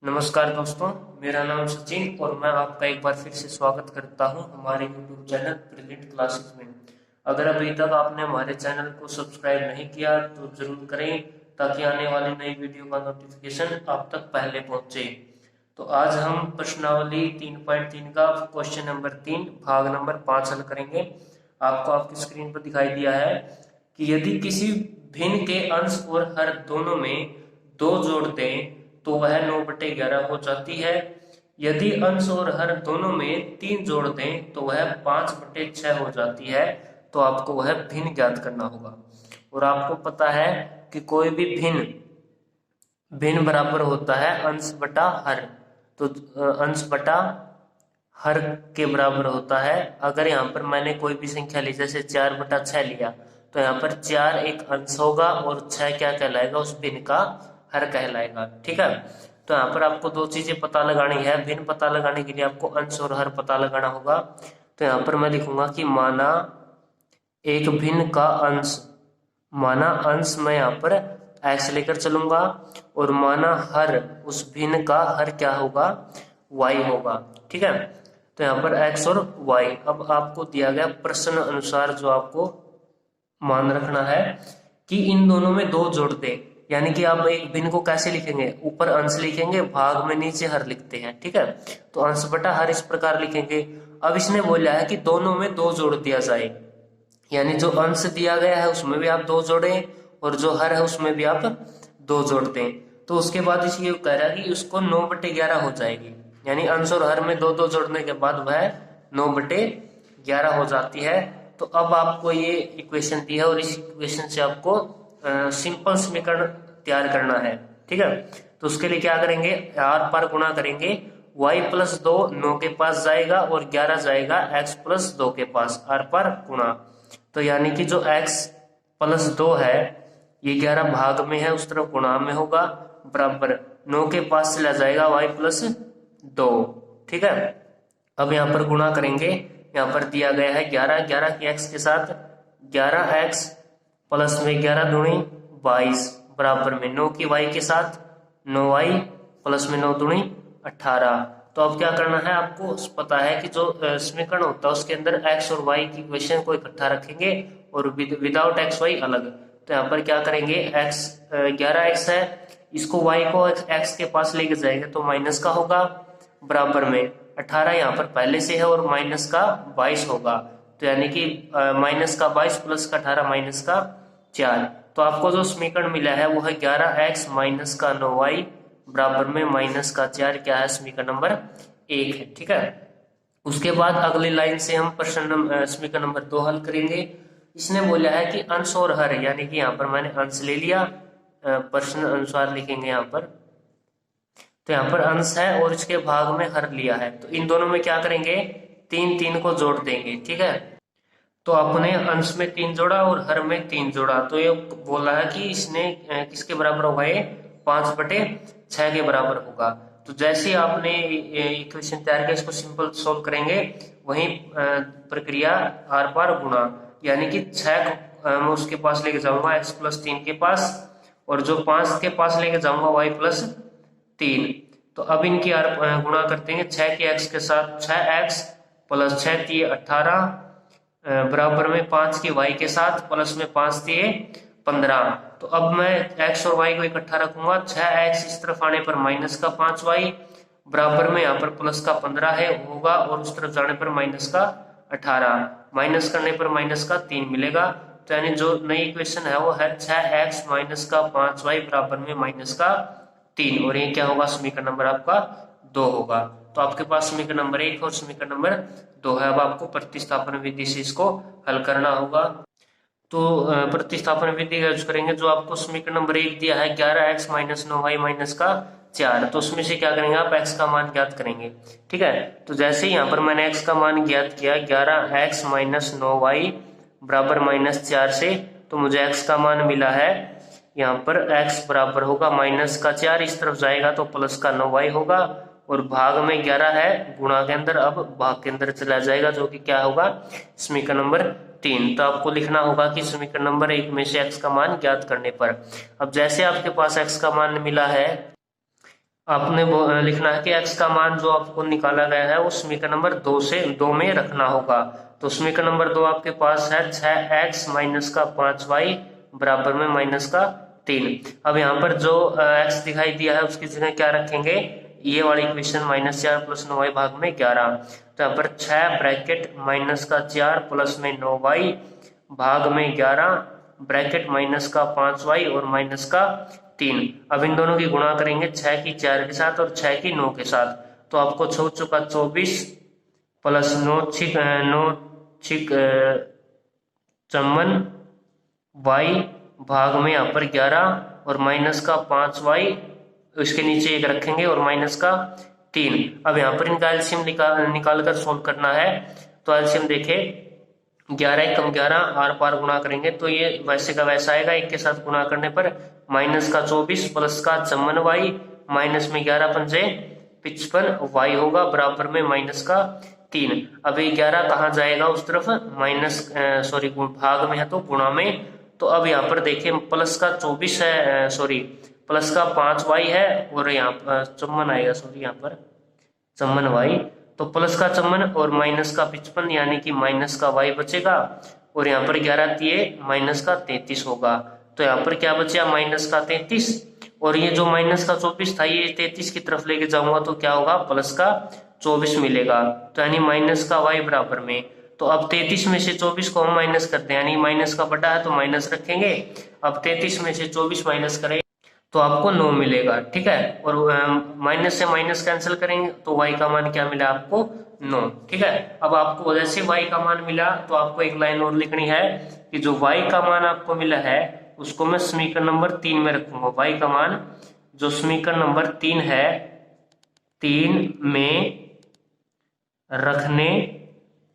नमस्कार दोस्तों, मेरा नाम सचिन और मैं आपका एक बार फिर से स्वागत करता हूं हमारे YouTube चैनल ब्रिलियंट क्लासेस में। अगर अभी तक आपने हमारे चैनल को सब्सक्राइब नहीं किया तो जरूर करें ताकि आने वाली नई वीडियो का नोटिफिकेशन आप तक पहले पहुंचे। तो आज हम प्रश्नावली 3.3 का क्वेश्चन नंबर 3 भाग नंबर 5 हल करेंगे। आपको आपकी स्क्रीन पर दिखाई दिया है कि यदि किसी भिन्न के अंश और हर दोनों में 2 जोड़ दें तो वह 9/11 हो जाती है। यदि अंश और हर दोनों में 3 जोड़ दें तो वह 5/6 हो जाती है। तो आपको वह भिन्न ज्ञात करना होगा। और आपको पता है कि कोई भी भिन्न भिन्न बराबर होता है अंश बटा हर। तो अंश बटा हर के बराबर होता है। अगर यहाँ पर मैंने कोई भी संख्या ली, जैसे 4/6 लिया, तो यहाँ पर 4 एक अंश होगा और 6 क्या कहलाएगा, उस भिन्न का हर कहलाएगा। ठीक है। तो यहाँ पर आपको दो चीजें पता लगानी है। भिन्न पता लगाने के लिए आपको अंश और हर पता लगाना होगा। तो यहाँ पर मैं लिखूंगा कि माना एक भिन्न का अंश, माना अंश मैं यहाँ पर x लेकर चलूंगा और माना हर, उस भिन्न का हर क्या होगा, y होगा। ठीक है। तो यहाँ पर x और y। अब आपको दिया गया प्रश्न अनुसार जो आपको मान रखना है कि इन दोनों में 2 जोड़ दे। यानी कि आप एक भिन्न को कैसे लिखेंगे, ऊपर अंश लिखेंगे, भाग में नीचे हर लिखते हैं। ठीक है। तो अंश बटा हर इस प्रकार लिखेंगे। अब इसने बोला है कि दोनों में 2 जोड़ दिया जाए, यानी जो अंश दिया गया है उसमें भी आप 2 जोड़ें और जो हर है उसमें भी आप 2 जोड़ दें। तो उसके बाद इसे कह रहा है कि उसको 9/11 हो जाएगी। यानी अंश और हर में 2-2 जोड़ने के बाद वह 9/11 हो जाती है। तो अब आपको ये इक्वेशन दी है और इस इक्वेशन से आपको सिंपल समीकरण तैयार करना है। ठीक है। तो उसके लिए क्या करेंगे, आर पार गुणा करेंगे। y+2 9 के पास जाएगा और 11 जाएगा x+2 के पास, आर पार गुणा। तो यानी कि जो x+2 है ये 11 भाग में है, उस तरफ गुणा में होगा, बराबर 9 के पास चला जाएगा y+2। ठीक है। अब यहाँ पर गुणा करेंगे। यहाँ पर दिया गया है 11 की x के साथ, 11x प्लस में 11 दूनी 22 बराबर में 9 की y के साथ 9y प्लस में 9 दूनी 18। तो अब क्या करना है, आपको पता है कि जो समीकरण होता है उसके अंदर x और y की इक्वेशन को इकट्ठा रखेंगे और विदाउट x y अलग। तो यहाँ पर क्या करेंगे, x 11x है, इसको y को x के पास लेके जाएंगे तो माइनस का होगा, बराबर में 18 यहाँ पर पहले से है और माइनस का 22 होगा। तो यानी कि माइनस का 22 प्लस का 18 माइनस का 4। तो आपको जो समीकरण मिला है वो है 11x माइनस का 9y बराबर में माइनस का 4, क्या है, समीकरण नंबर 1 है। ठीक है। उसके बाद अगली लाइन से हम प्रश्न समीकरण नंबर 2 हल करेंगे। इसने बोला है कि अंश और हर, यानी कि यहाँ पर मैंने अंश ले लिया, प्रश्न अनुसार लिखेंगे यहाँ पर। तो यहाँ पर अंश है और इसके भाग में हर लिया है, तो इन दोनों में क्या करेंगे, 3 को जोड़ देंगे। ठीक है। तो आपने अंश में 3 जोड़ा और हर में 3 जोड़ा, तो ये बोला है कि इसने किसके बराबर होगा, ये 5/6 के बराबर होगा। तो जैसे ही आपने इक्वेशन तैयार किया, इसको सिंपल सोल्व करेंगे, वही प्रक्रिया आर पार गुणा, यानी कि 6 मैं उसके पास लेके जाऊंगा x+3 के पास, और जो 5 के पास लेके जाऊंगा y+3। तो अब इनकी गुणा करते हैं, 6 के x के साथ 6x प्लस 6 3 18 बराबर में 5 की y के साथ प्लस में 5 दिए 15। तो अब मैं x और y को इकट्ठा रखूंगा, 6x इस तरफ आने पर माइनस का 5y बराबर में यहाँ पर प्लस का 15 है होगा, और उस तरफ जाने पर माइनस का 18, माइनस करने पर माइनस का 3 मिलेगा। तो यानी जो नई इक्वेशन है वो है 6x माइनस का 5y बराबर में माइनस का 3, और ये क्या होगा, समीकरण नंबर आपका 2 होगा। तो आपके पास समीकरण नंबर 1 और समीकरण नंबर 2 है। अब आपको प्रतिस्थापन विधि से इसको हल करना होगा। तो प्रतिस्थापन विधि यूज करेंगे। जो आपको समीकरण नंबर 1 दिया है 11x माइनस 9y माइनस का 4, तो उसमें से क्या करेंगे, आप x का मान ज्ञात करेंगे। ठीक है। तो जैसे यहाँ पर मैंने x का मान ज्ञात किया 11x माइनस 9y बराबर -4 से, तो मुझे x का मान मिला है, यहाँ पर x बराबर होगा -4, इस तरफ जाएगा तो प्लस का 9y होगा, और भाग में 11 है, गुणा के अंदर अब भाग के अंदर चला जाएगा, जो कि क्या होगा, समीकरण नंबर 3। तो आपको लिखना होगा कि समीकरण नंबर 1 में से x का मान ज्ञात करने पर। अब जैसे आपके पास x का मान मिला है आपने लिखना है कि x का मान जो आपको निकाला गया है वो समीकरण नंबर 2 में रखना होगा। तो समीकरण नंबर 2 आपके पास है 6x माइनस का 5y बराबर में माइनस का 3। अब यहाँ पर जो x दिखाई दिया है उसकी जगह क्या रखेंगे, ये वाली इक्वेशन -4 प्लस 9y भाग में 11। तो यहाँ पर 6 ब्रैकेट माइनस का 4 प्लस में 9y भाग में 11 ब्रैकेट माइनस का 5y और माइनस का 3। अब इन दोनों की गुणा करेंगे 6 की 4 के साथ और 6 की 9 के साथ। तो आपको 6 चौका 24 प्लस 9 छिक 54 y भाग में यहाँ पर 11 और माइनस का 5y, इसके नीचे एक रखेंगे और माइनस का 3। अब यहाँ पर इनका एलसीएम निकाल कर सोल्व करना है। तो एलसीएम देखे 11 एकम 11 आर पार गुणा करेंगे तो ये वैसे का वैसा आएगा। एक के साथ गुणा करने पर माइनस का 24 प्लस का 54y माइनस में 11 पंजे 55y होगा बराबर में माइनस का 3। अब ये 11 कहाँ जाएगा उस तरफ, भाग में है तो गुणा में। तो अब यहाँ पर देखिए प्लस का 24 है, प्लस का 5y है और यहाँ पर 54 आएगा, यहाँ पर 54y। तो प्लस का 54 और माइनस का 55 यानी कि माइनस का y बचेगा और यहाँ पर 11 दिए माइनस का 33 होगा। तो यहाँ पर क्या बचा, माइनस का 33 और ये जो माइनस का 24 था ये 33 की तरफ लेके जाऊंगा तो क्या होगा, प्लस का 24 मिलेगा। तो यानी माइनस का y बराबर में, तो अब 33 में से 24 को हम माइनस करते हैं, यानी माइनस का बटा है तो माइनस रखेंगे। अब 33 में से 24 माइनस करें तो आपको 9 मिलेगा, ठीक है। और माइनस से माइनस कैंसिल करेंगे तो y का मान क्या मिला आपको, 9, ठीक है। अब आपको जैसे y का मान मिला तो आपको एक लाइन और लिखनी है कि जो y का मान आपको मिला है उसको मैं समीकरण नंबर 3 में रखूंगा। y का मान जो समीकरण नंबर 3 है, 3 में रखने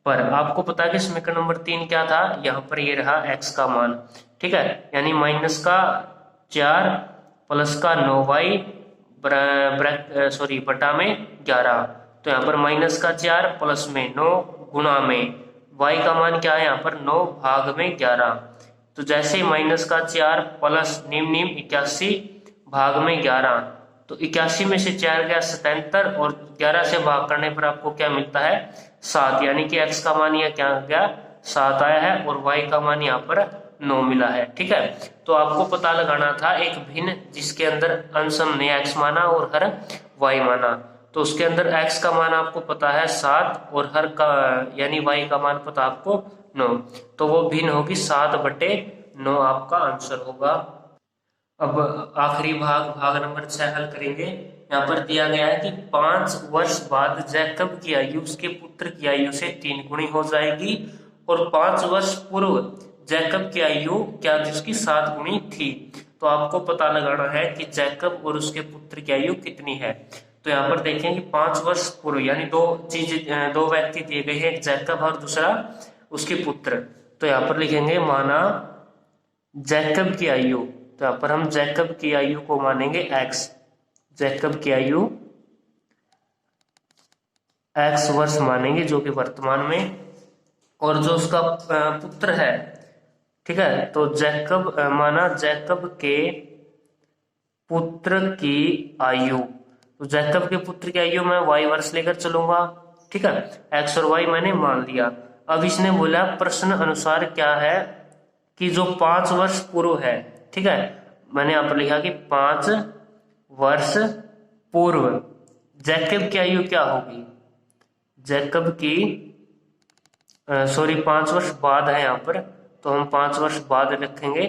पर आपको पता है कि समीकरण नंबर 3 क्या था, यहाँ पर ये रहा x का मान, ठीक है। यानी माइनस का 4 प्लस का 9y बटा में 11। तो यहाँ पर माइनस का 4 प्लस में 9 गुणा में y का मान क्या है यहाँ पर 9 भाग में 11। तो जैसे ही माइनस का 4 प्लस नीम 81 भाग में 11, तो 81 में से 4 गया 77 और 11 से भाग करने पर आपको क्या मिलता है, 7। यानी कि x का मान यह क्या गया, 7 आया है और y का मान यहाँ पर 9 मिला है, ठीक है। तो आपको पता लगाना था एक भिन्न जिसके अंदर अंश हमने x माना और हर y माना। तो उसके अंदर x का मान आपको पता है 7 और हर का यानी y का मान पता आपको 9, तो वो भिन्न होगी 7/9 आपका आंसर होगा। अब आखिरी भाग नंबर 6 हल करेंगे। यहाँ पर दिया गया है कि 5 वर्ष बाद जैकब की आयु उसके पुत्र की आयु से 3 गुनी हो जाएगी और 5 वर्ष पूर्व जैकब की आयु क्या जिसकी 7 गुनी थी। तो आपको पता लगाना है कि जैकब और उसके पुत्र की आयु कितनी है। तो यहाँ पर देखें कि 5 वर्ष पूर्व यानी दो व्यक्ति दिए गए हैं, एक जैकब और दूसरा उसके पुत्र। तो यहाँ पर लिखेंगे माना जैकब की आयु, तो यहाँ पर हम जैकब की आयु को मानेंगे x, जैकब की आयु x वर्ष मानेंगे जो कि वर्तमान में, और जो उसका पुत्र है, ठीक है। तो जैकब माना जैकब के पुत्र की आयु, तो जैकब के पुत्र की आयु मैं y वर्ष लेकर चलूंगा, ठीक है। x और y मैंने मान लिया। अब इसने बोला प्रश्न अनुसार क्या है कि जो 5 वर्ष पूर्व है, ठीक है। मैंने यहाँ पर लिखा कि 5 वर्ष पूर्व जैकब की आयु क्या होगी, जैकब की 5 वर्ष बाद है यहाँ पर, तो हम 5 वर्ष बाद रखेंगे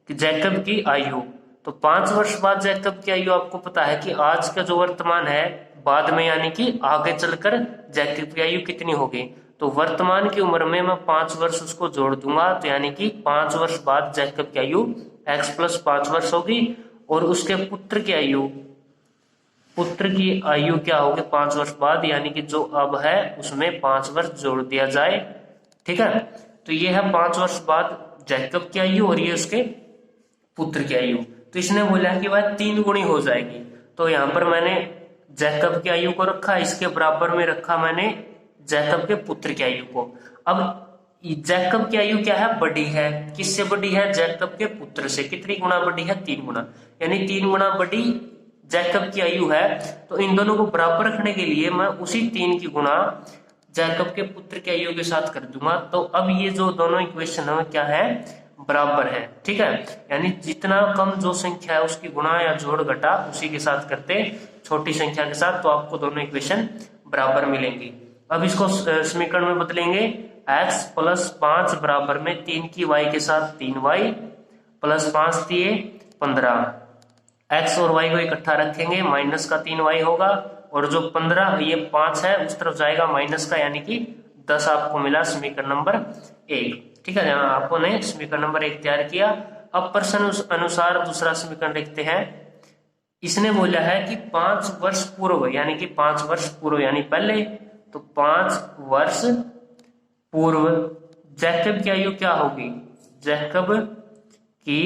कि जैकब की आयु। तो 5 वर्ष बाद जैकब की आयु आपको पता है कि आज का जो वर्तमान है बाद में यानी कि आगे चलकर जैकब की आयु कितनी होगी। तो वर्तमान की उम्र में मैं 5 वर्ष उसको जोड़ दूंगा, तो यानी कि 5 वर्ष बाद जैकब की आयु x + 5 वर्ष होगी और उसके पुत्र की आयु क्या होगी 5 वर्ष बाद, यानी कि जो अब है उसमें 5 वर्ष जोड़ दिया जाए, ठीक है। तो ये है 5 वर्ष बाद जैकब की आयु और ये उसके पुत्र की आयु। तो इसने बोला कि वह 3 गुनी हो जाएगी। तो यहाँ पर मैंने जैकब की आयु को रखा, इसके बराबर में रखा मैंने जैकब के पुत्र की आयु को। अब जैकब की आयु क्या है, बड़ी है, किससे बड़ी है, जैकब के पुत्र से। कितनी गुना बड़ी है, 3 गुना, यानी 3 गुना बड़ी जैकब की आयु है, तो इन दोनों को बराबर रखने के लिए मैं उसी 3 की गुणा जैकब के पुत्र की आयु के साथ कर दूंगा। तो अब ये जो दोनों इक्वेशन है क्या है, बराबर है। ठीक है, यानी जितना कम जो संख्या है उसकी गुणा या जोड़ घटा उसी के साथ करते छोटी संख्या के साथ, तो आपको दोनों इक्वेशन बराबर मिलेंगी। अब इसको समीकरण में बदलेंगे, x प्लस 5 बराबर में 3 की y के साथ 3y प्लस 5 दिए 15, x और y को इकट्ठा रखेंगे, माइनस का 3y होगा, और जो 15 ये 5 है उस तरफ जाएगा माइनस का, यानी कि 10 आपको मिला समीकरण नंबर 1। ठीक है, यहाँ आपने समीकरण नंबर 1 तैयार किया। अब प्रश्न अनुसार दूसरा समीकरण लिखते हैं। इसने बोला है कि 5 वर्ष पूर्व, यानी कि 5 वर्ष पूर्व यानी पहले, तो 5 वर्ष पूर्व जैकब की आयु क्या होगी, जैकब की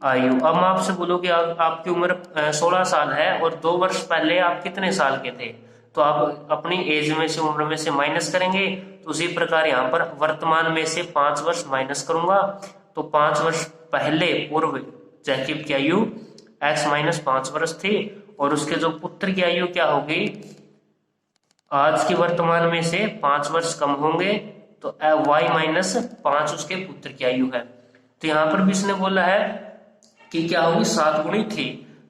आयु। अब मैं आपसे बोलूँ आपकी उम्र 16 साल है और 2 वर्ष पहले आप कितने साल के थे, तो आप अपनी एज में से, उम्र में से माइनस करेंगे। तो उसी प्रकार यहाँ पर वर्तमान में से 5 वर्ष माइनस करूंगा, तो 5 वर्ष पहले पूर्व जैकब की आयु x माइनस 5 वर्ष थी, और उसके जो पुत्र की आयु क्या होगी, आज की वर्तमान में से 5 वर्ष कम होंगे, तो y माइनस 5 उसके पुत्र की आयु है। तो यहाँ पर भी इसने बोला है कि क्या होगी, 7 गुणी थी,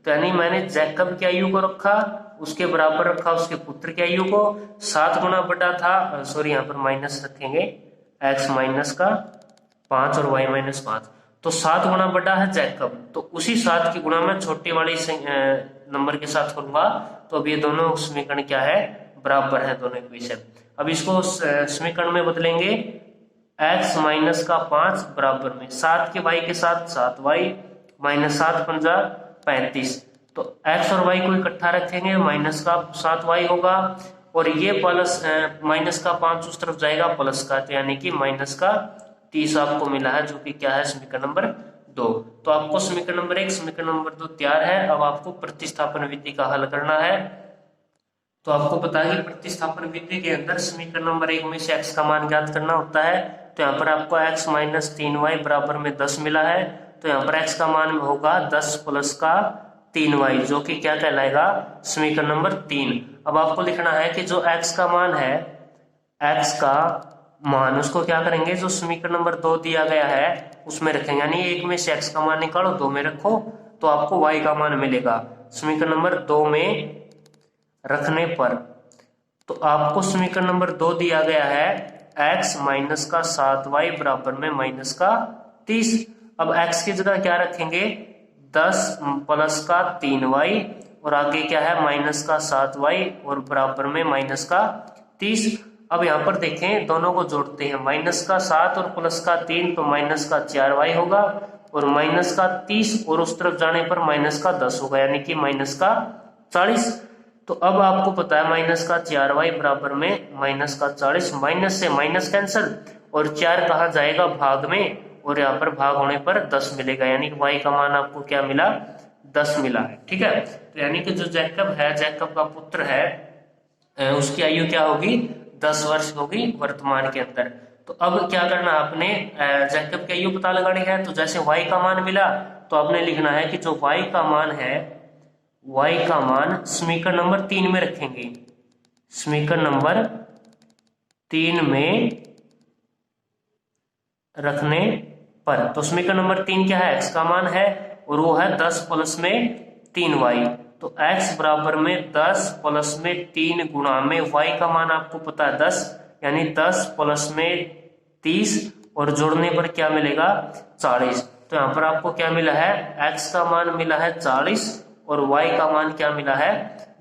तो यानी मैंने जैकब की आयु को रखा, उसके बराबर रखा उसके पुत्र की आयु को, 7 गुना बड़ा था, सॉरी यहाँ पर माइनस रखेंगे, x माइनस का 5 और y माइनस 5, तो 7 गुना बड़ा है जैकब, तो उसी 7 की गुणा में छोटे वाले नंबर के साथ करूंगा। तो अब ये दोनों समीकरण क्या है, बराबर है दोनों इक्वेशन। अब इसको समीकरण में बदलेंगे, x माइनस का 5 बराबर में 7 के y के साथ 7y माइनस 7 पंजा 35, तो x और y को इकट्ठा रखेंगे, माइनस का 7y होगा, और ये प्लस माइनस का 5 उस तरफ जाएगा प्लस का, तो यानी कि माइनस का 30 आपको मिला है, जो कि क्या है समीकरण नंबर 2। तो आपको समीकरण नंबर 1 समीकरण नंबर 2 तैयार है। अब आपको प्रतिस्थापन विधि का हल करना है। तो आपको पता है कि प्रतिस्थापन विधि के अंदर समीकरण नंबर 1 में से x का मान ज्ञात करना होता है। तो यहाँ पर आपको x माइनस 3y बराबर में 10 मिला है, तो यहाँ पर x का मान होगा 10 प्लस का 3y, जो कि क्या कहलाएगा, समीकरण नंबर 3। अब आपको लिखना है कि जो x का मान है, x का मान उसको क्या करेंगे, जो समीकरण नंबर 2 दिया गया है उसमें रखेंगे, यानी 1 में से x का मान निकालो, 2 में रखो, तो आपको y का मान मिलेगा समीकरण नंबर 2 में रखने पर। तो आपको समीकरण नंबर 2 दिया गया है x माइनस का 7y बराबर में माइनस का 30। अब x की जगह क्या रखेंगे, 10 प्लस का 3y, और आगे क्या है माइनस का 7y और बराबर में माइनस का 30। अब यहाँ पर देखें, दोनों को जोड़ते हैं, माइनस का 7 और प्लस का 3, तो माइनस का 4y होगा, और माइनस का 30 और उस तरफ जाने पर माइनस का 10 होगा, यानी कि माइनस का 40। तो अब आपको पता है माइनस का 4y बराबर में माइनस का 40, माइनस से माइनस कैंसिल, और 4 कहाँ जाएगा, भाग में, और यहाँ पर भाग होने पर 10 मिलेगा, यानी कि y का मान आपको क्या मिला, 10 मिला है। ठीक है, तो यानी कि जो जैकब है, जैकब का पुत्र है, उसकी आयु क्या होगी, 10 वर्ष होगी वर्तमान के अंदर। तो अब क्या करना आपने, जैकब की आयु पता लगानी है। तो जैसे y का मान मिला, तो आपने लिखना है कि जो y का मान है, y का मान समीकरण नंबर 3 में रखेंगे, समीकरण नंबर 3 में रखने पर। तो समीकरण नंबर 3 क्या है, x का मान है, और वो है 10 प्लस में 3y, तो x बराबर में 10 प्लस में 3 गुणा में y का मान आपको पता है 10, यानी 10 प्लस में 30, और जोड़ने पर क्या मिलेगा, 40। तो यहाँ पर आपको क्या मिला है, x का मान मिला है 40, और y का मान क्या मिला है,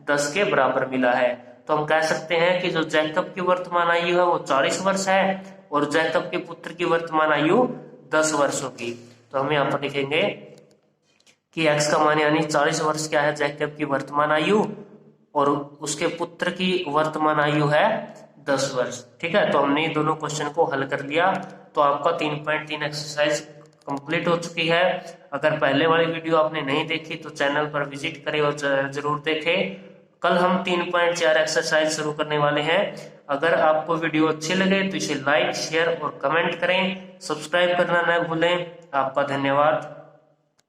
10 के बराबर मिला है। तो हम कह सकते हैं कि जो जैकब की वर्तमान आयु है वो 40 वर्ष है, और जैकब के पुत्र की वर्तमान आयु 10 वर्ष होगी। तो हम यहाँ पर लिखेंगे कि x का मान यानी 40 वर्ष क्या है, जैकब की वर्तमान आयु, और उसके पुत्र की वर्तमान आयु है 10 वर्ष। ठीक है, तो हमने दोनों क्वेश्चन को हल कर लिया। तो आपका 3.3 एक्सरसाइज कंप्लीट हो चुकी है। अगर पहले वाली वीडियो आपने नहीं देखी तो चैनल पर विजिट करें और जरूर देखें। कल हम 3.4 एक्सरसाइज शुरू करने वाले हैं। अगर आपको वीडियो अच्छे लगे तो इसे लाइक, शेयर और कमेंट करें। सब्सक्राइब करना न भूलें। आपका धन्यवाद।